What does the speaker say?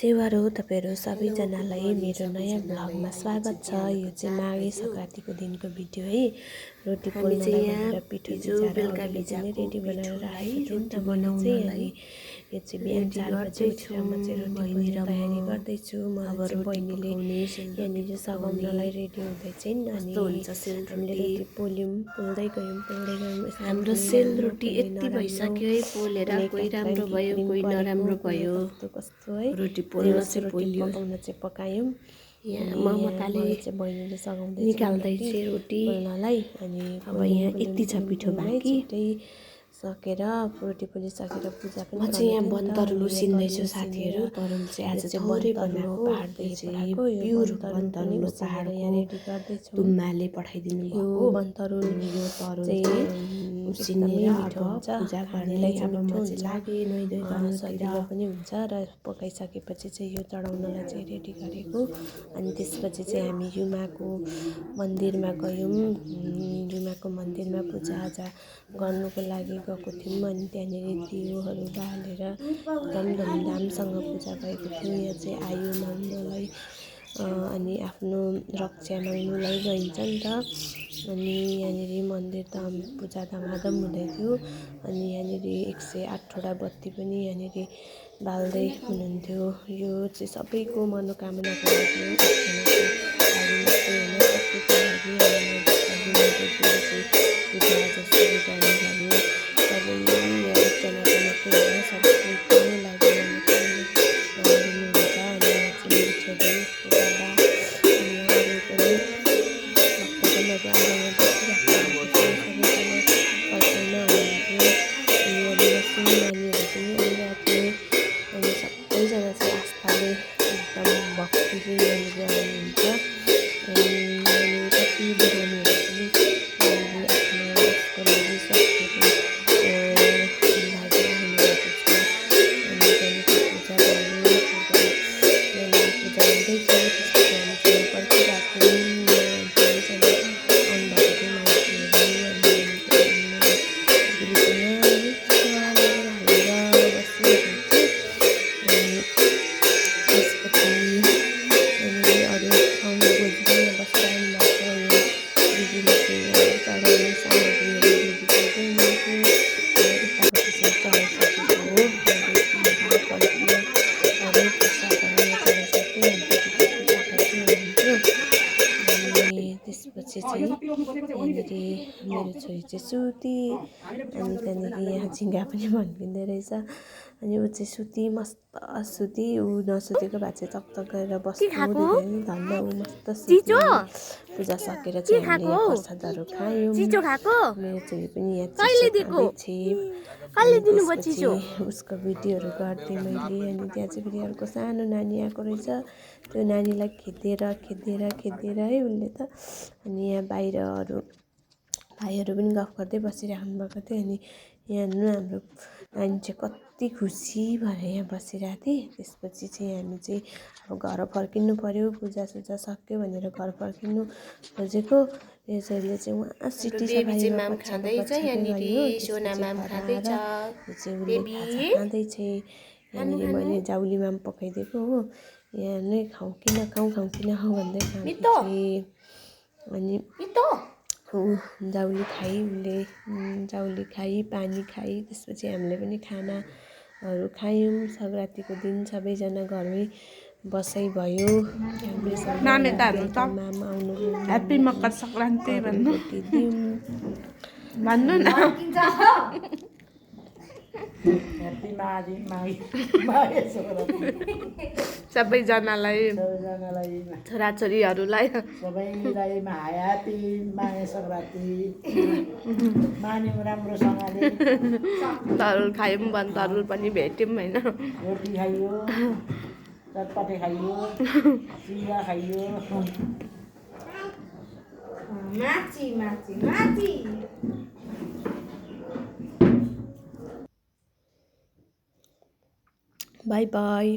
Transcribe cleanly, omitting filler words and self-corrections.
सेवारो तपाईहरु सबैजनालाई मेरो नयाँ ब्लगमा स्वागत छ। यो चाहिँ माघे संक्रान्तिको दिनको भिडियो है। रोटी पोल्नलाई भनेर पिठो भिजाएर अघिल्लो दिन नै रेडी बनाएर राखेको थिएँ मैले चाहिँ। अनि यो चाहिँ बिहान 4 बजे उठेर म चाहिँ रोटी पोल्ने तयारी गर्दै छु। मलाई चाहिँ बहिनीले यहाँनिर सघाउनलाई रेडी हुँदै छिन्। अनि हामीले रोटी पोल्यौं, पोल्दै गयौं। हाम्रो सेलरोटी यति भइसक्यो है पोलेर, कोही राम्रो भयो कोही नराम्रो भयो। कस्तो है रोटी पोल्न चाहिँ पोल्यो, पकाउन चाहिँ पकायौं। यहाँ ममताले चाहिँ बहिनीले सघाउँदै निकाल्दै चाहिँ रोटी पोल्नलाई। अनि अब यहाँ यति छ पिठो बाँकी सकेर रोटी पोलिसकेर पूजा पनि म चाहिँ यहाँ बनतरुल उसिन्दैछु साथीहरु। तरुल चाहिँ आज थोरै बनाएको पाहाडदेखि प्युर बनतरुल पाहाडको तुम्माले पठाइदिनु भएको बनतरुल। यो तरुल चाहिँ उसिनेर अब पूजा गर्नलाई अब म चाहिँ लागे नुहाइधुवाइ गर्नुतिर पनि हुन्छ र पकाइसकेपछि चाहिँ यो चढाउनलाई चाहिँ रेडी गरेको। अनि त्यसपछि चाहिँ हामी युमाको मन्दिरमा गयौं। युमाको मन्दिरमा पूजाआजा गर्नुको लागि गएको थियौं। अनि त्यहाँनिर दियोहरू बालेर एकदम धुमधामसँग पूजा भएको थियो। यहाँ चाहिँ आयु माग्नलाई अनि आफ्नो रक्षा माग्नुलाई गइन्छ नि त। अनि यहाँनिर मन्दिर त पूजा धमाधम हुँदै थियो। अनि यहाँनिर 108 वटा बत्ती पनि यहाँनिर बाल्दै हुनुहुन्थ्यो। यो चाहिँ सबैको मनोकामनाको लागि सबैजना चाहिँ आस्थाले एकदम भक्तिले यहाँनिर आउनुहुन्छ। अनि यहाँनिर कति बिरामीहरू पनि आफ्नो उसको लागि स्वास्थ्यको लागि आउनुभएको छ। अनि त्यहाँनिर पूजा गर्दै त्यसपछि हामी चाहिँ पर्खिरहेको सबैजना आउनुभएको थियो त्यसपछि चाहिँ यहाँनिर मेरो छोरी चाहिँ सुती। अनि त्यहाँनिर यहाँ झिँगा पनि भन्किँदै रहेछ। अनि ऊ चाहिँ सुती, मस्त सुती। ऊ नसुतेको भए चाहिँ चकचक गरेर बस्नु धन्न। ऊ मस्त सुती। पूजा सकेर चाहिँ हामीले प्रसादहरू खायौँ। मेरो छोरी पनि यहाँ उसको भिडियोहरू गर्थेँ मैले। अनि त्यहाँ चाहिँ फेरि अर्को सानो नानी आएको रहेछ। त्यो नानीलाई खेदेर है उसले त। अनि यहाँ बाहिर अरू भाइहरू पनि गफ गर्दै बसिराख्नु भएको थियो। अनि यहाँ हेर्नु हाम्रो नानी चाहिँ कति खुसी भएर यहाँ बसिरहेको थिएँ। त्यसपछि चाहिँ हामी चाहिँ अब घर फर्किनु पर्यो। पूजासुजा सक्यो भनेर घर फर्किनु खोजेको। यो चाहिँले चाहिँ उहाँ सिटी खाँदैछ। यहाँनिर मैले जाउलीमा पनि पकाइदिएको हो। यहाँ नै खाउँ कि नखाउँ भन्दै खाएको थिएँ। अनि जाउली खाइ, उसले जाउली खाइ, पानी खाइ। त्यसपछि हामीले पनि खानाहरू खायौँ। संक्रान्तिको दिन सबैजना घरमै बसाइ भयो। ह्याप्पी मकर संक्रान्ति भन्नु न। सबैजनालाई छोराछोरीहरूलाई सबैलाई ह्याप्पी माघे संक्रान्ति मान्यौँ राम्रोसँगले। तरुल खायौँ, बनतरुल पनि भेट्यौँ होइन। रोटी खाइयो, चटपटे खाइयो, चिया खाइयो। माची बाई बाई।